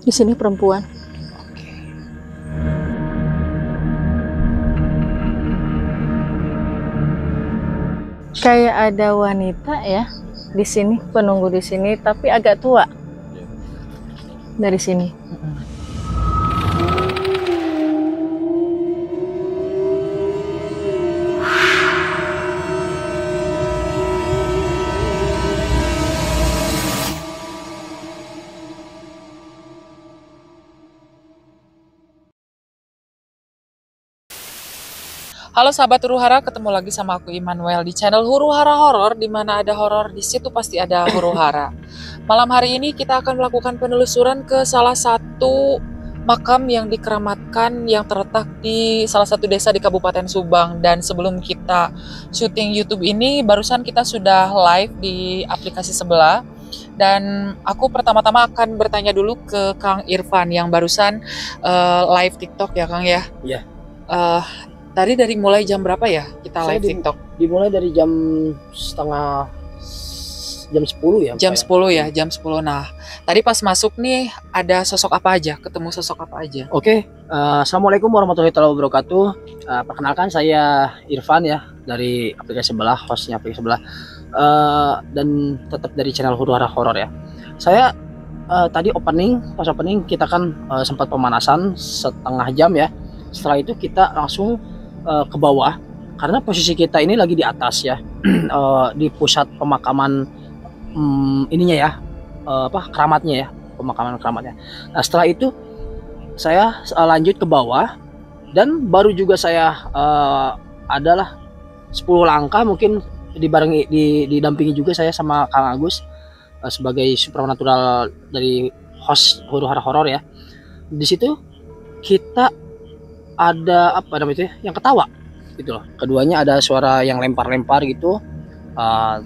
Di sini perempuan. Oke. Kayak ada wanita ya di sini, penunggu di sini, tapi agak tua. Dari sini. Halo sahabat Huru Hara, ketemu lagi sama aku Immanuel di channel Huru Hara Horor. Di mana ada horor, di situ pasti ada Huru Hara. Malam hari ini kita akan melakukan penelusuran ke salah satu makam yang dikeramatkan yang terletak di salah satu desa di Kabupaten Subang. Dan sebelum kita syuting YouTube ini, barusan kita sudah live di aplikasi sebelah. Dan aku pertama-tama akan bertanya dulu ke Kang Irfan yang barusan live TikTok ya Kang ya? Iya. Tadi dari mulai jam berapa ya kita Saya live TikTok? Dimulai dari jam 10 ya. Jam 10 ya, jam 10. Nah, tadi pas masuk nih ada sosok apa aja? Ketemu sosok apa aja? Oke, assalamualaikum warahmatullahi wabarakatuh. Perkenalkan saya Irfan ya dari aplikasi sebelah, hostnya aplikasi sebelah, dan tetap dari channel Huru Hara Horor ya. Saya tadi pas opening kita kan sempat pemanasan setengah jam ya. Setelah itu kita langsung ke bawah karena posisi kita ini lagi di atas ya. Di pusat pemakaman ininya ya, keramatnya ya, pemakaman keramatnya. Nah setelah itu saya lanjut ke bawah dan baru juga saya adalah 10 langkah mungkin didampingi juga saya sama Kang Agus sebagai supernatural dari host Huru Hara Horor ya. Di situ kita ada apa namanya itu ya, yang ketawa gitu loh. Keduanya ada suara yang lempar-lempar gitu.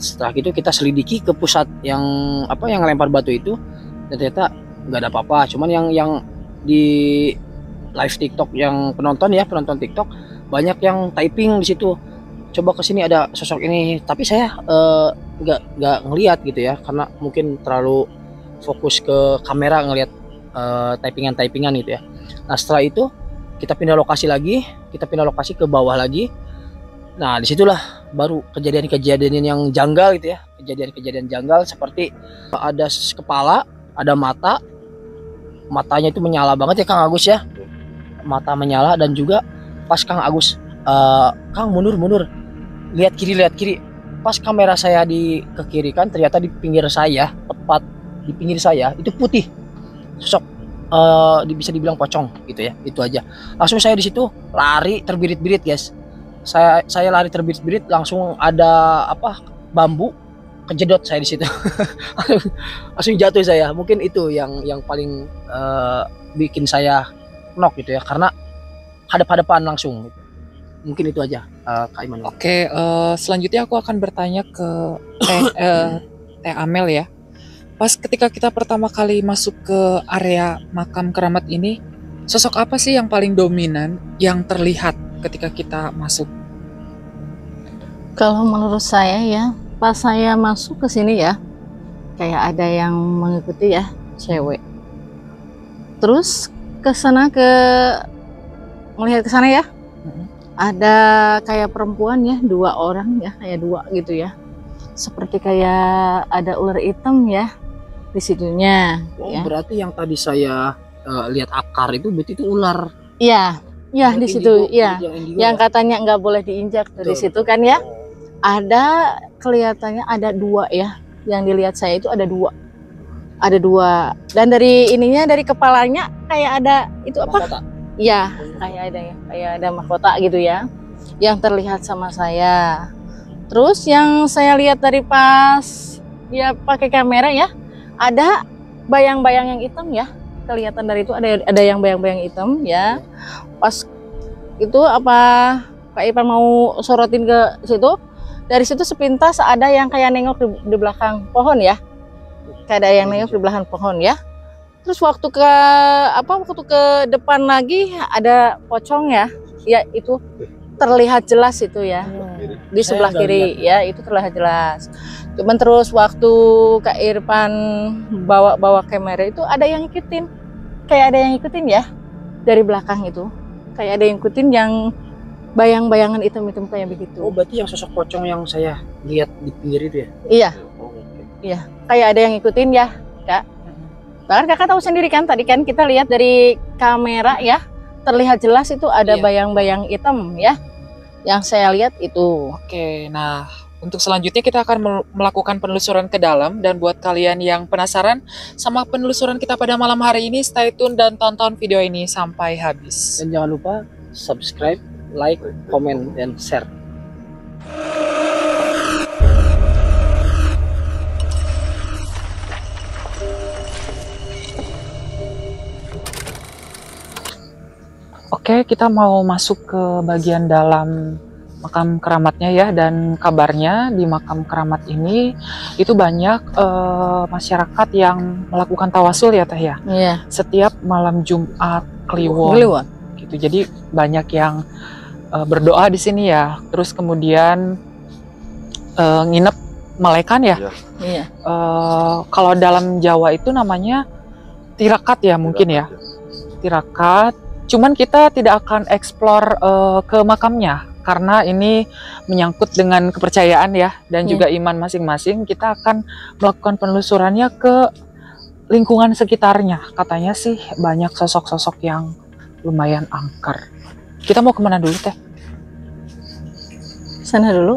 Setelah itu kita selidiki ke pusat yang lempar batu itu, dan ternyata nggak ada apa-apa. Cuman yang di live TikTok yang penonton TikTok banyak yang typing di situ. Coba kesini ada sosok ini, tapi saya nggak ngelihat gitu ya, karena mungkin terlalu fokus ke kamera ngelihat typingan gitu ya. Nah setelah itu kita pindah lokasi ke bawah lagi. Nah disitulah baru kejadian yang janggal gitu ya, kejadian janggal seperti ada kepala, ada matanya itu menyala banget ya Kang Agus ya, mata menyala. Dan juga pas Kang Agus Kang mundur, lihat kiri, pas kamera saya ke kiri kan, ternyata di pinggir saya, tepat di pinggir saya itu putih, sosok bisa dibilang pocong gitu ya. Itu aja, langsung saya di situ lari terbirit-birit guys. Saya lari terbirit-birit, langsung ada bambu kejedot saya di situ. Langsung jatuh saya. Mungkin itu yang paling bikin saya knock gitu ya, karena hadap-hadapan langsung gitu. Mungkin itu aja Kak Iman. Oke, selanjutnya aku akan bertanya ke Teh Amel ya. Pas ketika kita pertama kali masuk ke area makam keramat ini, sosok apa sih yang paling dominan yang terlihat ketika kita masuk? Kalau menurut saya ya, pas saya masuk ke sini ya, kayak ada yang mengikuti ya, cewek. Terus melihat ke sana ya, ada kayak perempuan ya, 2 orang ya, kayak 2 gitu ya. Seperti kayak ada ular hitam ya di situnya. Oh ya. Berarti yang tadi saya lihat akar itu berarti itu ular. Iya, di situ ya. Yang ya? katanya nggak boleh diinjak dari situ kan ya. Ada kelihatannya ada 2 ya. Yang dilihat saya itu ada 2. Ada 2. Dan dari kepalanya kayak ada itu apa? Mahkota. Iya, kayak ada mahkota gitu ya. Yang terlihat sama saya. Terus yang saya lihat dari pas dia pakai kamera ya, ada bayang-bayang yang hitam ya. Kelihatan dari itu ada yang bayang-bayang hitam ya. Pas itu Kak Ipan mau sorotin ke situ, dari situ sepintas ada yang kayak nengok di belakang pohon ya. Kayak ada yang nengok di belakang pohon ya. Terus waktu ke depan lagi ada pocong ya. Ya itu terlihat jelas itu ya. Di sebelah kiri ya, itu terlihat jelas. Cuman terus waktu Kak Irfan bawa kamera itu ada yang ngikutin. kayak ada yang ikutin ya dari belakang itu. Kayak ada yang ikutin yang bayang-bayangan hitam-hitam kayak begitu. Oh, berarti yang sosok pocong yang saya lihat di pinggir itu ya? Iya, Oh, oke. iya. Kayak ada yang ngikutin ya, Kak. Bahkan kakak tahu sendiri kan, tadi kan kita lihat dari kamera ya, terlihat jelas itu ada Iya. bayang-bayang hitam ya. Yang saya lihat itu. Oke, nah untuk selanjutnya kita akan melakukan penelusuran ke dalam, dan buat kalian yang penasaran sama penelusuran kita pada malam hari ini, stay tune dan tonton video ini sampai habis. Dan jangan lupa subscribe, like, comment, dan share. Oke, kita mau masuk ke bagian dalam makam keramatnya ya, dan kabarnya di makam keramat ini itu banyak masyarakat yang melakukan tawasul ya Teh ya, Iya. setiap malam Jumat Kliwon Kliwon. gitu. Jadi banyak yang berdoa di sini ya, terus kemudian nginep malekan ya. Iya. Kalau dalam Jawa itu namanya tirakat ya mungkin ya, tirakat. Cuman kita tidak akan explore ke makamnya karena ini menyangkut dengan kepercayaan ya, dan juga iman masing-masing. Kita akan melakukan penelusurannya ke lingkungan sekitarnya. Katanya sih banyak sosok-sosok yang lumayan angker. Kita mau kemana dulu Teh? Sana dulu.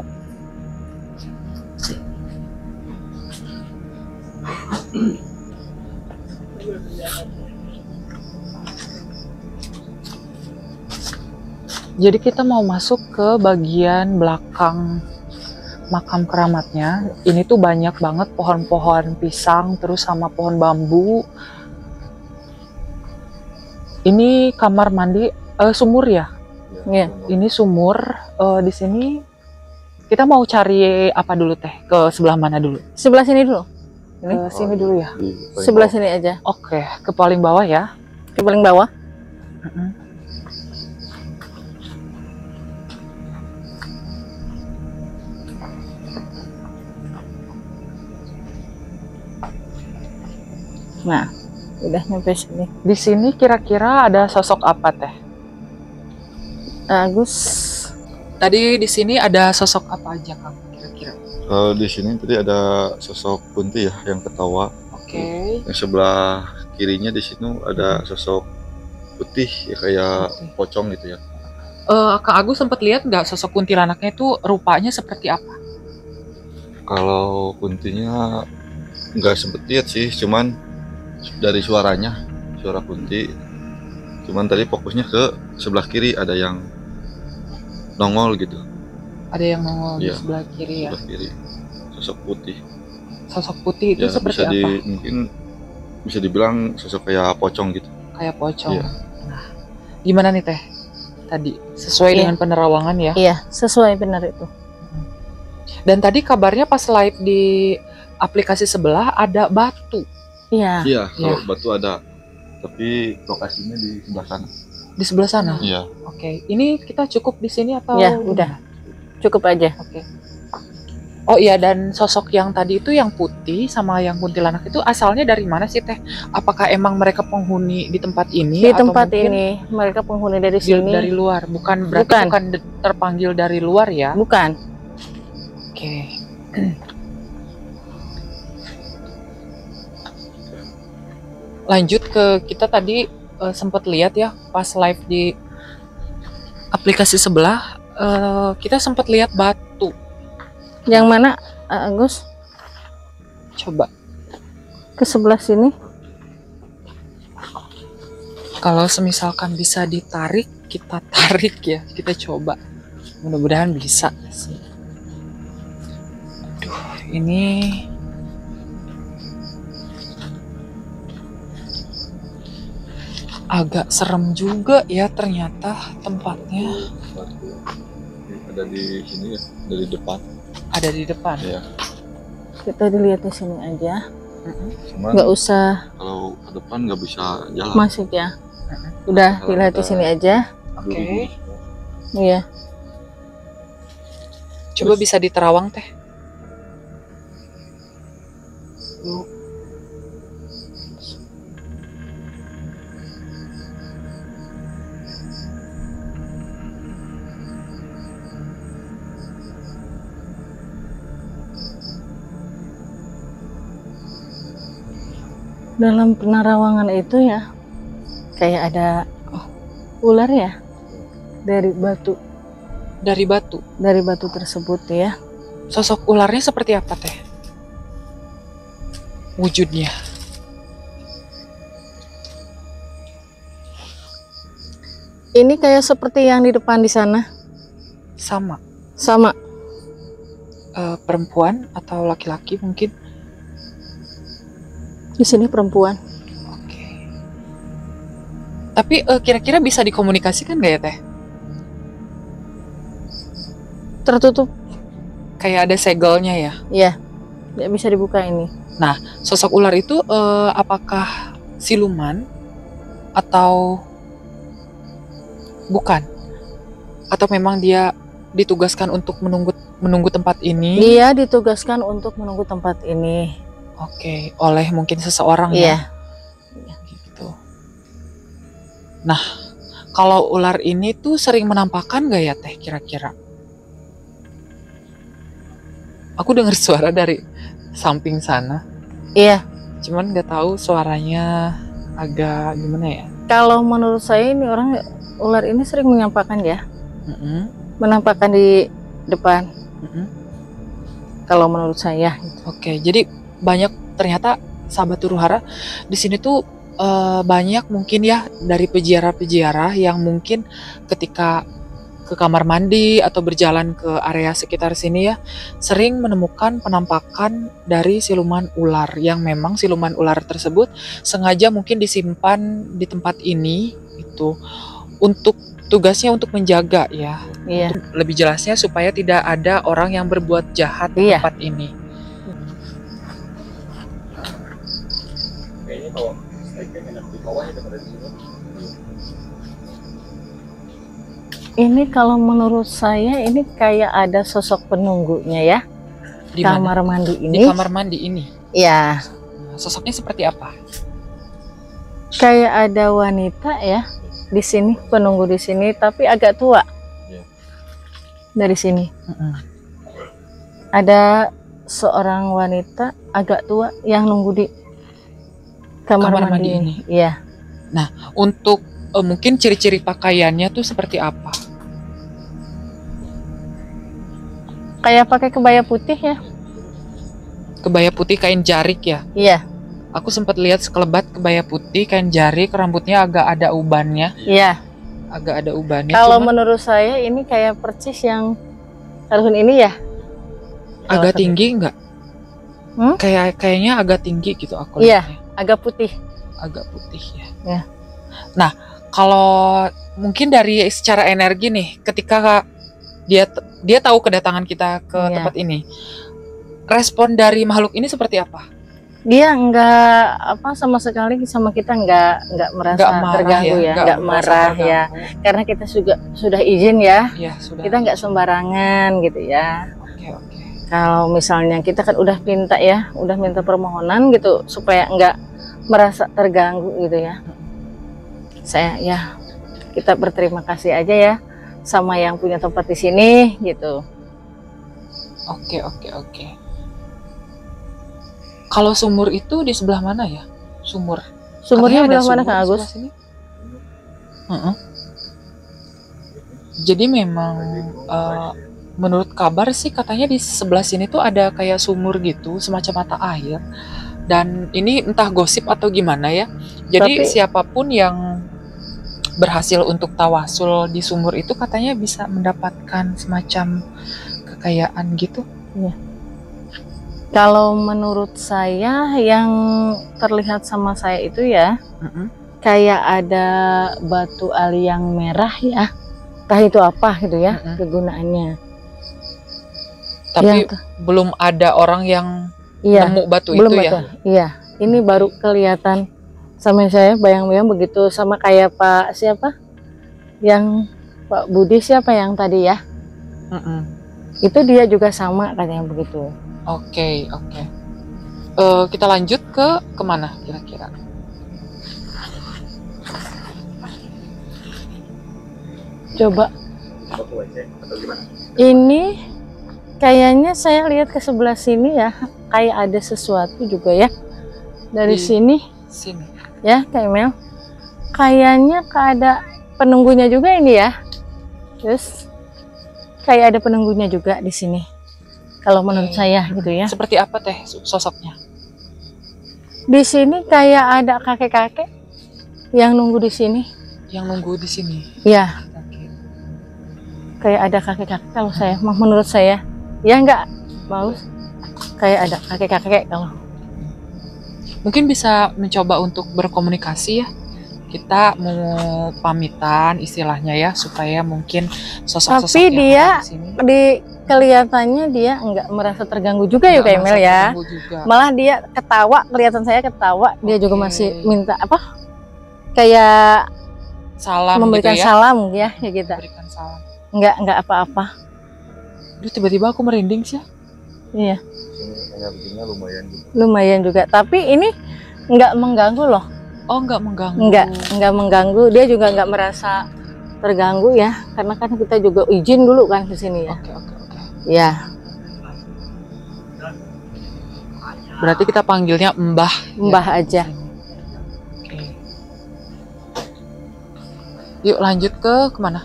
Jadi kita mau masuk ke bagian belakang makam keramatnya. Ini tuh banyak banget pohon-pohon pisang, terus sama pohon bambu. Ini kamar mandi, sumur ya? Iya. Ini sumur. Di sini kita mau cari apa dulu Teh? Ke sebelah mana dulu? Sebelah sini dulu. Ini. Ke sini dulu ya? Sebelah sini aja. Oke, ke paling bawah ya. Ke paling bawah. Nah, udah nyampe sini. Di sini kira-kira ada sosok apa Teh? Agus. Tadi di sini ada sosok apa aja Kang kira-kira? Kalau di sini tadi ada sosok Kunti ya yang ketawa. Oke. Yang sebelah kirinya di sini ada sosok putih ya kayak Putih. pocong gitu ya. Kang Agus sempat lihat nggak sosok kuntilanaknya itu rupanya seperti apa? Kalau Kuntinya nggak sempet lihat sih, cuman dari suaranya, suara Kunti. Cuman tadi fokusnya ke sebelah kiri ada yang nongol gitu. Ada yang nongol di Iya. sebelah kiri ya. Sebelah kiri sosok putih. Sosok putih itu Ya seperti bisa apa? mungkin bisa dibilang sosok kayak pocong gitu. Kayak pocong. Iya. Nah, gimana nih Teh? Tadi sesuai Iya. dengan penerawangan ya. Iya, sesuai benar itu. Dan tadi kabarnya pas live di aplikasi sebelah ada batu Iya. Iya, kalau batu ada. Tapi lokasinya di sebelah sana. di sebelah sana. Iya. Oke, ini kita cukup di sini atau? Ya, udah. Cukup aja. Oke. Oh iya, dan sosok yang tadi itu yang putih sama yang kuntilanak itu asalnya dari mana sih Teh? Apakah emang mereka penghuni di tempat ini? Di atau tempat mungkin ini mereka penghuni dari di- sini. dari luar? Bukan, berarti Bukan. bukan terpanggil dari luar ya? Bukan. Oke. Lanjut ke kita tadi sempat lihat ya pas live di aplikasi sebelah, kita sempat lihat batu. Yang mana, Agus? Coba Ke sebelah sini. kalau semisalkan bisa ditarik, kita tarik ya, kita coba. Mudah-mudahan bisa sih. Aduh, ini agak serem juga ya ternyata tempatnya. Ada di sini ya, dari depan. Ada di depan. Ya. Kita dilihat di sini aja. Cuman Nggak usah kalau ke depan nggak bisa jalan. masuk ya. Udah dilihat di sini aja. Oke. Iya. Coba bisa diterawang Teh. Dalam penerawangan itu ya, kayak ada ular ya dari batu. Dari batu. Dari batu tersebut ya. Sosok ularnya seperti apa teh? Wujudnya. Ini kayak seperti yang di depan di sana. Sama. Sama. Perempuan atau laki-laki mungkin? Di sini perempuan. Oke. Tapi kira-kira bisa dikomunikasikan nggak ya teh? Tertutup. Kayak ada segelnya ya? Iya. Tidak bisa dibuka ini. Nah, sosok ular itu apakah siluman atau bukan? Atau memang dia ditugaskan untuk menunggu tempat ini? Dia ditugaskan untuk menunggu tempat ini. Oke, oleh mungkin seseorang Iya. ya? Gitu. Nah, kalau ular ini tuh sering menampakkan gak ya teh kira-kira? Aku dengar suara dari samping sana. Iya. Cuman nggak tahu suaranya agak gimana ya? Kalau menurut saya ini ular ini sering menyampaikan ya. Menampakkan di depan. Kalau menurut saya. Oke, jadi banyak ternyata sahabat Huruhara di sini tuh banyak mungkin ya dari peziarah-peziarah yang mungkin ketika ke kamar mandi atau berjalan ke area sekitar sini ya sering menemukan penampakan dari siluman ular yang memang siluman ular tersebut sengaja mungkin disimpan di tempat ini itu untuk tugasnya untuk menjaga ya. Iya. Untuk lebih jelasnya supaya tidak ada orang yang berbuat jahat di tempat ini. Ini kalau menurut saya ini kayak ada sosok penunggunya ya. Di kamar mana? mandi ini. Di kamar mandi ini. Ya. Sosoknya seperti apa? Kayak ada wanita ya di sini, penunggu di sini, tapi agak tua. Dari sini. Ada seorang wanita agak tua yang nunggu di kamar mandi ini. Iya. Nah, untuk mungkin ciri-ciri pakaiannya tuh seperti apa? Kayak pakai kebaya putih ya. Kebaya putih kain jarik ya? Iya. Aku sempat lihat sekelebat kebaya putih kain jarik, rambutnya agak ada ubannya. Iya. Agak ada ubannya. Kalau menurut saya ini kayak percis yang tahun ini ya. Agak tinggi enggak? Kayaknya agak tinggi gitu aku lihatnya. Iya, agak putih. Agak putih ya. Ya. Nah, kalau mungkin dari secara energi nih, ketika dia tahu kedatangan kita ke tempat ini, respon dari makhluk ini seperti apa? Dia enggak sama sekali sama kita enggak merasa terganggu ya, enggak marah ya. Karena kita sudah izin ya. Iya, sudah. Kita enggak sembarangan gitu ya. Oke. Kalau misalnya kita kan udah minta permohonan gitu supaya enggak merasa terganggu gitu ya. Kita berterima kasih aja ya sama yang punya tempat di sini gitu. Oke. Kalau sumur itu di sebelah mana ya? Sumurnya sebelah mana Kang Agus? Jadi memang menurut kabar sih katanya di sebelah sini tuh ada kayak sumur gitu, semacam mata air. Dan ini entah gosip atau gimana ya. Jadi siapapun yang berhasil untuk tawasul di sumur itu katanya bisa mendapatkan semacam kekayaan gitu. Iya. Kalau menurut saya yang terlihat sama saya itu ya kayak ada batu ali yang merah ya. Entah itu apa gitu ya kegunaannya. Tapi belum ada orang yang nemu batu belum itu betul. ya? Iya, ini baru kelihatan sama saya bayang-bayang begitu sama kayak Pak siapa? Yang Pak Budi siapa yang tadi ya? Itu dia juga sama katanya begitu. Oke. Kita lanjut ke kemana kira-kira? Coba. Ini kayaknya saya lihat ke sebelah sini ya, kayak ada sesuatu juga ya. Dari sini Sini. Ya, Kak Emil. Kayaknya ada penunggunya juga ini ya. Terus kayak ada penunggunya juga di sini. Kalau menurut saya gitu ya. Seperti apa teh sosoknya? Di sini kayak ada kakek-kakek yang nunggu di sini. Yang nunggu di sini. Ya, Oke. kayak ada kakek-kakek kalau saya, menurut saya. Ya enggak, mau kayak ada kakek-kakek kalau. Mungkin bisa mencoba untuk berkomunikasi ya. Kita mau pamitan istilahnya ya, supaya mungkin sosok-sosok Tapi yang dia ada di sini di kelihatannya dia enggak merasa terganggu juga ya nggak Kak Emil merasa ya. terganggu juga. Malah dia ketawa, kelihatan saya ketawa. Dia juga Oke. masih minta apa? Kayak Salam memberikan gitu ya. salam ya, kayak gitu. Memberikan salam. Enggak apa-apa. Duh, tiba-tiba aku merinding sih. Iya, Sini energinya lumayan juga. lumayan juga. Tapi ini enggak mengganggu loh. Oh, nggak mengganggu. Enggak mengganggu. Dia juga enggak merasa terganggu ya, karena kan kita juga izin dulu kan ke sini ya. Oke, oke, oke. Ya, Berarti kita panggilnya Mbah. Mbah aja. Oke. Yuk lanjut ke kemana?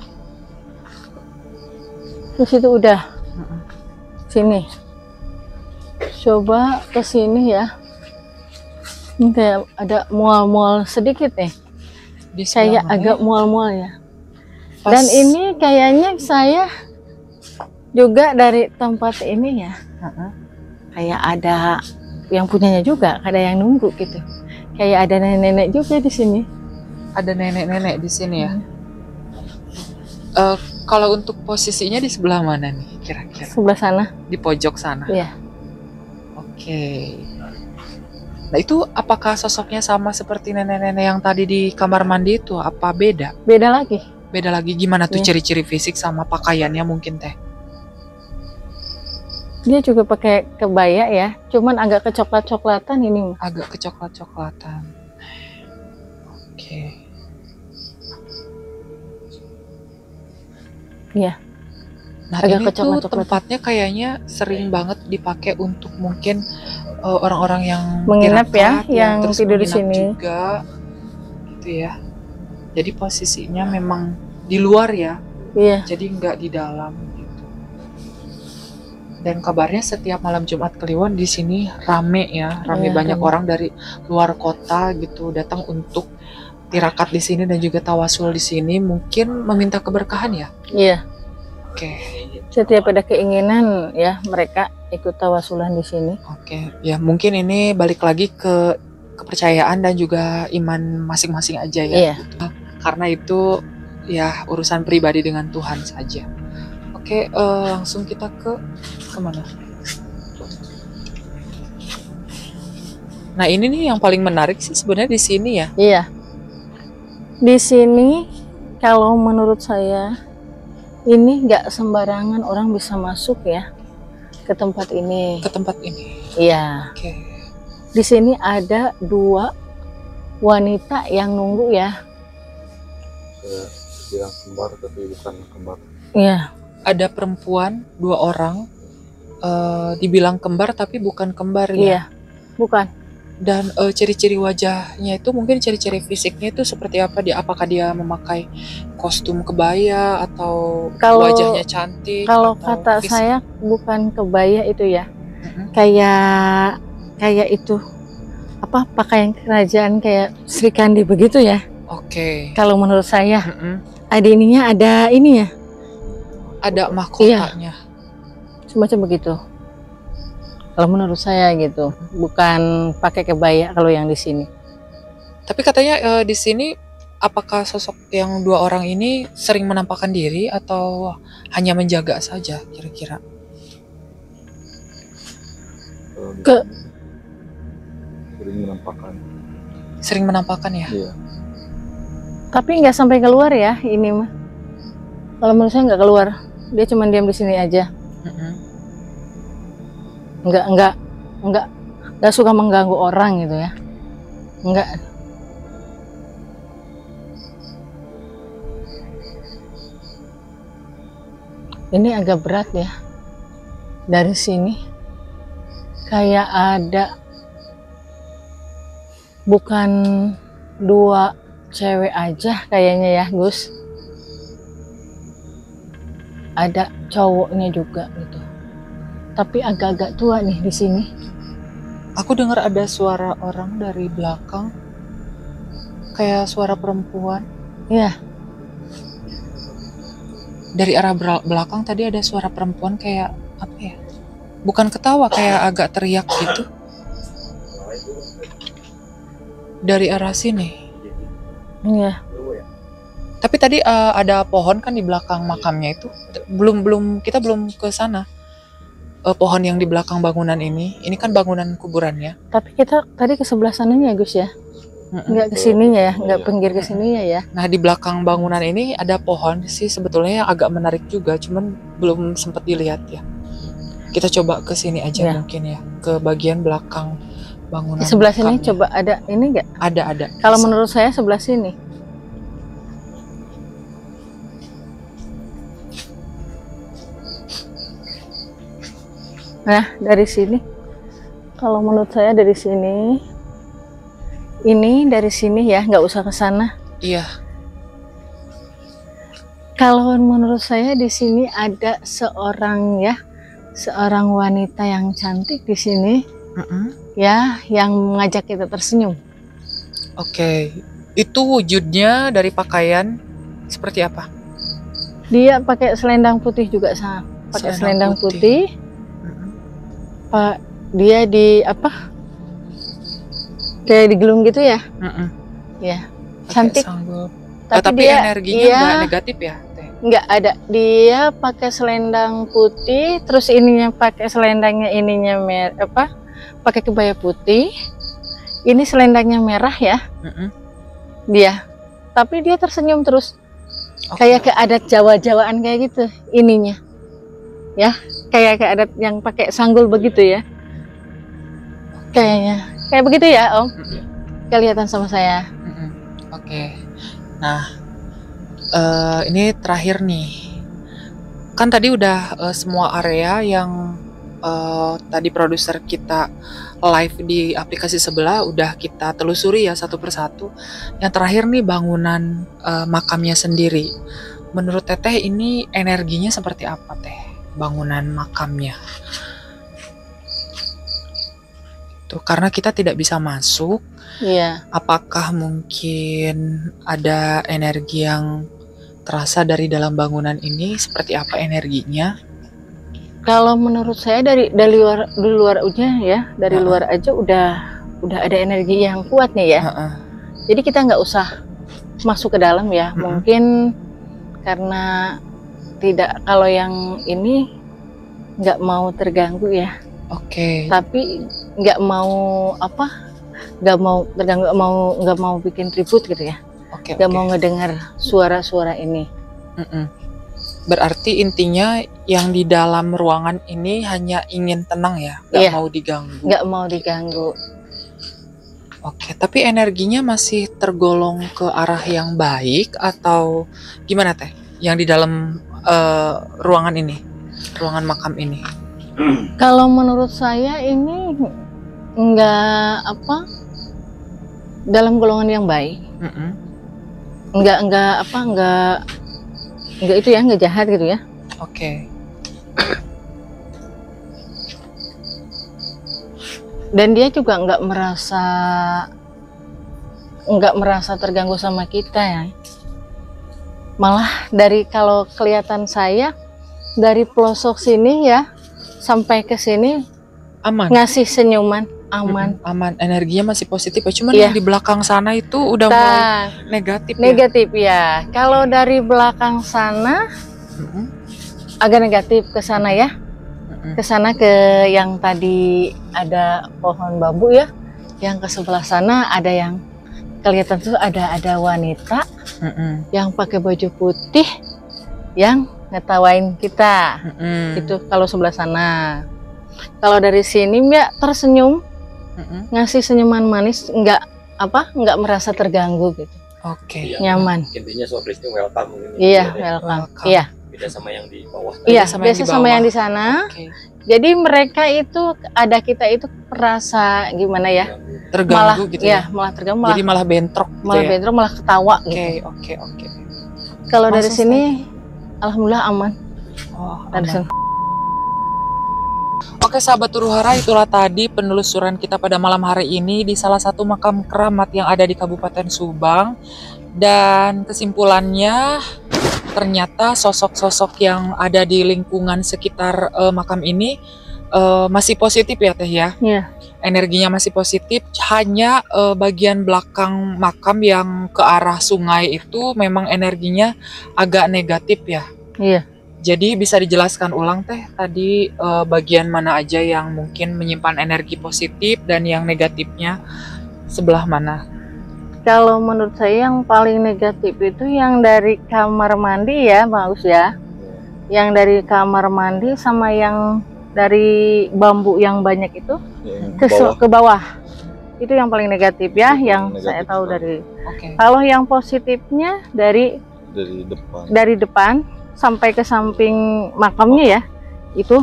Terus itu udah Mm-mm. sini. Coba ke sini ya. Ini kayak ada mual-mual sedikit nih. Di sebelah Kayak mana agak ya? mual-mual ya. Pas- Dan ini kayaknya saya juga dari tempat ini ya. Mm-mm. Kayak ada yang punyanya juga, ada yang nunggu gitu. Kayak ada nenek-nenek juga di sini. Ada nenek-nenek di sini ya. Kalau untuk posisinya di sebelah mana nih kira-kira? Sebelah sana. Di pojok sana. Iya. Oke. Nah, itu apakah sosoknya sama seperti nenek-nenek yang tadi di kamar mandi itu? Apa beda? Beda lagi. Beda lagi gimana tuh Iya. ciri-ciri fisik sama pakaiannya mungkin teh? Dia juga pakai kebaya ya, cuman agak kecoklat-coklatan ini. Agak kecoklat-coklatan. Oke. Iya. Nah, Agak ini tuh kecoklat-coklatan. tempatnya kayaknya sering banget dipakai untuk mungkin orang-orang yang Menginap ya, tirakat, yang terus tidur di menginap sini. juga, gitu ya. Jadi posisinya memang di luar ya, Iya. jadi nggak di dalam gitu. Dan kabarnya setiap malam Jumat Kliwon di sini rame ya, rame Iya, banyak rame. orang dari luar kota gitu datang untuk tirakat di sini dan juga tawasul di sini, mungkin meminta keberkahan ya. Iya. Oke. Setiap ada keinginan ya, mereka ikut tawasulan di sini. Oke, ya mungkin ini balik lagi ke kepercayaan dan juga iman masing-masing aja ya. Iya. Gitu. Karena itu ya urusan pribadi dengan Tuhan saja. Oke, langsung kita ke kemana? Nah, ini nih yang paling menarik sih sebenarnya di sini ya. Iya. Di sini kalau menurut saya ini nggak sembarangan orang bisa masuk ya ke tempat ini. Ke tempat ini. Iya. Oke. Di sini ada 2 wanita yang nunggu ya. Bilang kembar tapi bukan kembar. Iya. Ada perempuan 2 orang dibilang kembar tapi bukan kembar ya. Iya. Bukan. Dan ciri-ciri wajahnya itu mungkin ciri-ciri fisiknya itu seperti apa dia? Apakah dia memakai kostum kebaya atau Kalau- wajahnya cantik? Kalau atau kata fisik? saya bukan kebaya itu ya. Mm-mm. Kayak itu apa pakaian kerajaan kayak Sri Kandi begitu ya. Oke. Kalau menurut saya Mm-mm. ada ininya, ada ini ya, Ada mahkotanya. semacam begitu. Kalau menurut saya gitu, bukan pakai kebaya kalau yang di sini. Tapi katanya di sini apakah sosok yang 2 orang ini sering menampakkan diri atau hanya menjaga saja kira-kira? Ke- Sering menampakkan. Sering menampakkan ya? Iya. Tapi nggak sampai keluar ya ini mah. Kalau menurut saya nggak keluar, dia cuma diam di sini aja. Mm-mm. Nggak suka mengganggu orang gitu ya. Nggak. Ini agak berat ya. Dari sini kayak ada bukan 2 cewek aja kayaknya ya Gus, ada cowoknya juga gitu, tapi agak-agak tua nih di sini. Aku dengar ada suara orang dari belakang, kayak suara perempuan. Iya. Dari arah belakang tadi ada suara perempuan kayak apa ya? Bukan ketawa, kayak agak teriak gitu. Dari arah sini. Iya. Tapi tadi ada pohon kan di belakang makamnya itu. Kita belum ke sana. Pohon yang di belakang bangunan ini kan bangunan kuburannya. Tapi kita tadi ke sebelah sananya Gus ya. Nggak ke sininya ya, nggak pinggir ke sininya ya. Nah, di belakang bangunan ini ada pohon sih sebetulnya yang agak menarik juga, cuman belum sempat dilihat ya. Kita coba ke sini aja mungkin ya, ke bagian belakang bangunan. Di sebelah sini makamnya. coba ada ini nggak? Ada. Kalau menurut saya sebelah sini. Nah, dari sini. Kalau menurut saya dari sini. Ini dari sini ya, nggak usah ke sana. Iya. Kalau menurut saya di sini ada seorang wanita yang cantik di sini. Ya, yang mengajak kita tersenyum. Oke. Itu wujudnya dari pakaian seperti apa? Dia pakai selendang putih juga, pakai selendang putih. Pak, dia di apa? Kayak digelung gitu ya? Ya, cantik. Tapi dia, energinya nggak negatif ya? Nggak ada. Dia pakai selendang putih, terus ininya pakai selendangnya ininya pakai kebaya putih. Ini selendangnya merah ya. Dia. Tapi dia tersenyum terus. Kayak ke adat Jawa-Jawaan kayak gitu ininya. Ya, kayak ke adat yang pakai sanggul begitu ya. Kayaknya. Kayak begitu ya, Om? Kelihatan sama saya. Oke. Nah, ini terakhir nih. Kan tadi udah semua area yang tadi produser kita live di aplikasi sebelah udah kita telusuri ya satu persatu. Yang terakhir nih bangunan makamnya sendiri. Menurut Teteh ini energinya seperti apa Teh? Bangunan makamnya. Tuh, karena kita tidak bisa masuk. Iya. Apakah mungkin ada energi yang terasa dari dalam bangunan ini? Seperti apa energinya? Kalau menurut saya dari luar aja ya, dari luar aja udah ada energi yang kuat nih ya. Jadi kita nggak usah masuk ke dalam ya. Mungkin karena kalau yang ini nggak mau terganggu ya. Oke. Tapi nggak mau terganggu, nggak mau bikin ribut gitu ya. Nggak mau ngedengar suara-suara ini. Berarti intinya yang di dalam ruangan ini hanya ingin tenang ya, nggak mau diganggu. Nggak mau diganggu. Oke, tapi energinya masih tergolong ke arah yang baik atau gimana Teh? Yang di dalam ruangan ini, ruangan makam ini? Kalau menurut saya ini nggak dalam golongan yang baik. Nggak itu ya, nggak jahat gitu ya. Oke. Dan dia juga nggak merasa terganggu sama kita ya. Malah kalau kelihatan saya dari pelosok sini ya sampai ke sini aman, ngasih senyuman, aman. Aman, energinya masih positif ya. Cuman yang di belakang sana itu udah mulai negatif ya. Negatif ya. Kalau dari belakang sana agak negatif ke sana ya. Ke sana ke yang tadi ada pohon bambu ya. Yang ke sebelah sana ada yang kelihatan tuh ada wanita yang pakai baju putih yang ngetawain kita. Itu kalau sebelah sana. Kalau dari sini Mbak tersenyum, ngasih senyuman manis, nggak merasa terganggu gitu. Oke. Nyaman. Intinya sobristnya welcome. Iya, welcome. Iya. Beda sama yang di bawah. Iya, biasa sama yang di sana. Jadi mereka itu ada kita itu merasa gimana ya? Malah Terganggu gitu ya, ya. malah terganggu, malah Jadi malah bentrok gitu malah ya. bentrok, malah ketawa Oke, gitu. oke. Kalau dari Langsung sini alhamdulillah aman. Oh, Dari aman. sini. Oke sahabat Huruhara, itulah tadi penelusuran kita pada malam hari ini di salah satu makam keramat yang ada di Kabupaten Subang. Dan kesimpulannya ternyata sosok-sosok yang ada di lingkungan sekitar makam ini masih positif ya Teh ya. Iya. Energinya masih positif, hanya bagian belakang makam yang ke arah sungai itu memang energinya agak negatif ya. Iya. Jadi bisa dijelaskan ulang Teh tadi bagian mana aja yang mungkin menyimpan energi positif dan yang negatifnya sebelah mana? Kalau menurut saya yang paling negatif itu yang dari kamar mandi ya, bagus ya. Yang dari kamar mandi sama yang dari bambu yang banyak itu ke bawah. Itu yang paling negatif ya, yang negatif saya tahu sekali. dari. Oke. Kalau yang positifnya dari depan depan sampai ke samping makamnya ya, itu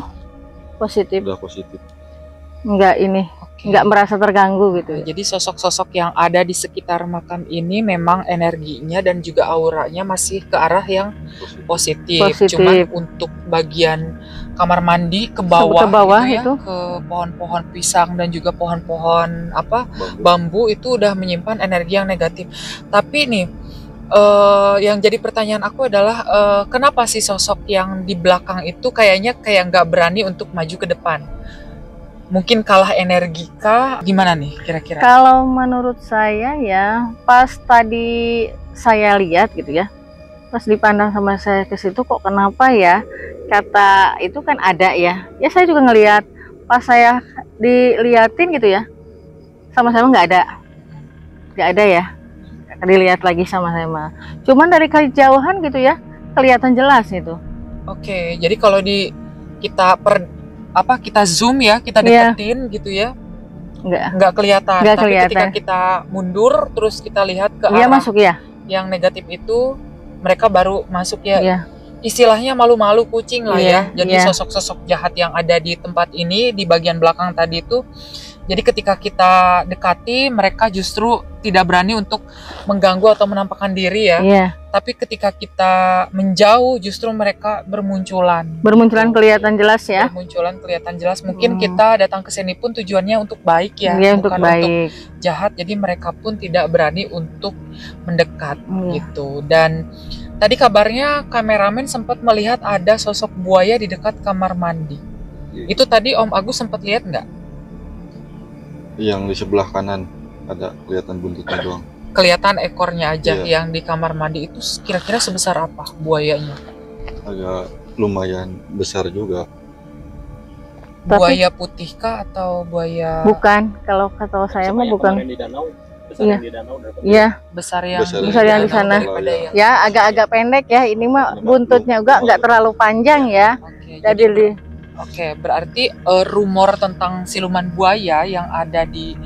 positif. udah positif. Enggak ini, Oke. enggak merasa terganggu gitu. Jadi sosok-sosok yang ada di sekitar makam ini memang energinya dan juga auranya masih ke arah yang positif. Positif. Cuman untuk bagian kamar mandi ke bawah, gitu ya, itu. ke pohon-pohon pisang dan juga pohon-pohon apa Bambu. bambu itu udah menyimpan energi yang negatif. Tapi nih yang jadi pertanyaan aku adalah kenapa sih sosok yang di belakang itu kayaknya kayak nggak berani untuk maju ke depan? Mungkin kalah energi kah? Gimana nih kira-kira? Kalau menurut saya ya, pas tadi saya lihat gitu ya, pas dipandang sama saya ke situ kok kenapa ya? Kata itu kan ada ya. Ya saya juga ngelihat. Pas saya diliatin gitu ya, sama-sama nggak ada ya. Dilihat lagi sama-sama. Cuman dari kejauhan gitu ya, kelihatan jelas gitu. Oke, jadi kalau kita zoom ya, kita Iya. deketin gitu ya, Nggak nggak kelihatan. Nggak Tapi ketika kelihatan. kita mundur, terus kita lihat ke Iya arah masuk ya. yang negatif itu, mereka baru masuk ya. Iya. Istilahnya malu-malu kucing lah Iya, ya. Jadi iya. sosok-sosok jahat yang ada di tempat ini, di bagian belakang tadi itu, jadi ketika kita dekati, mereka justru tidak berani untuk mengganggu atau menampakkan diri ya. Iya. Tapi ketika kita menjauh, justru mereka bermunculan. Bermunculan kelihatan jelas ya. Bermunculan kelihatan jelas. Mungkin Hmm. kita datang ke sini pun tujuannya untuk baik ya, Iya untuk bukan untuk baik. jahat. Jadi mereka pun tidak berani untuk mendekat Iya. gitu. Dan tadi kabarnya kameramen sempat melihat ada sosok buaya di dekat kamar mandi. Iya. Itu tadi Om Agus sempat lihat nggak? Yang di sebelah kanan ada kelihatan buntutnya doang. Kelihatan ekornya aja. Iya. Yang di kamar mandi itu kira-kira sebesar apa buayanya? Agak lumayan besar juga. Tapi- Buaya putih kah atau buaya Bukan, kalau kata saya mah bukan. Di danau, Iya. di danau. Iya, besar yang Besar yang di danau sana. daripada yang- ya agak-agak pendek ya. Ini mah buntutnya juga nggak terlalu panjang ya. Oke, Jadi Oke, berarti rumor tentang siluman buaya yang ada di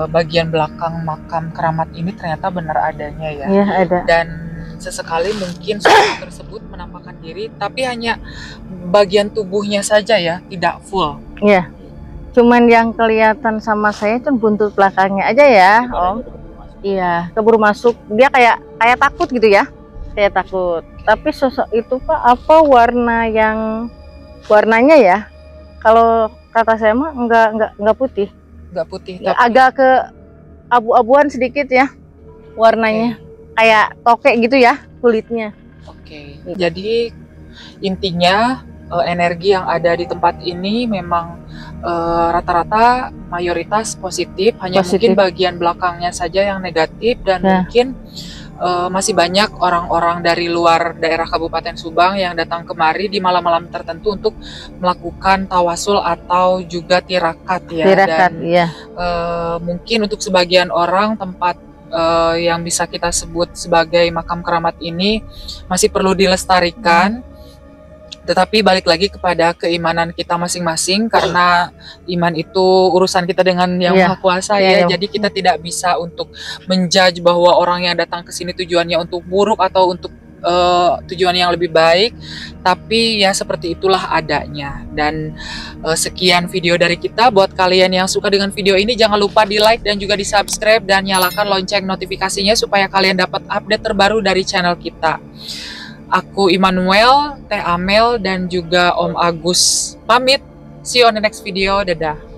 bagian belakang makam keramat ini ternyata benar adanya ya. ya ada. Dan sesekali mungkin sosok tersebut menampakkan diri, tapi hanya bagian tubuhnya saja ya, tidak full. Iya. Cuman yang kelihatan sama saya itu buntut belakangnya aja ya, Om. Iya, keburu masuk. Dia kayak takut gitu ya. Kayak takut. Tapi sosok itu Pak, apa warnanya ya? Kalau kata saya mah enggak putih. Nggak putih, Ya, tapi agak ke abu-abuan sedikit ya warnanya. Kayak tokek gitu ya kulitnya. oke. Jadi intinya energi yang ada di tempat ini memang rata-rata mayoritas positif, hanya Positif. mungkin bagian belakangnya saja yang negatif dan Nah. mungkin masih banyak orang-orang dari luar daerah Kabupaten Subang yang datang kemari di malam-malam tertentu untuk melakukan tawasul atau juga tirakat ya. Tirakat, Dan iya. mungkin untuk sebagian orang tempat yang bisa kita sebut sebagai makam keramat ini masih perlu dilestarikan. Tetapi balik lagi kepada keimanan kita masing-masing, karena iman itu urusan kita dengan yang Iya. Maha Kuasa Iya, ya. Jadi kita tidak bisa untuk menjudge bahwa orang yang datang ke sini tujuannya untuk buruk atau untuk tujuan yang lebih baik, tapi ya seperti itulah adanya. Dan sekian video dari kita. Buat kalian yang suka dengan video ini, jangan lupa di like dan juga di subscribe dan nyalakan lonceng notifikasinya supaya kalian dapat update terbaru dari channel kita. Aku Immanuel, Teh Amel, dan juga Om Agus pamit. See you on the next video. Dadah.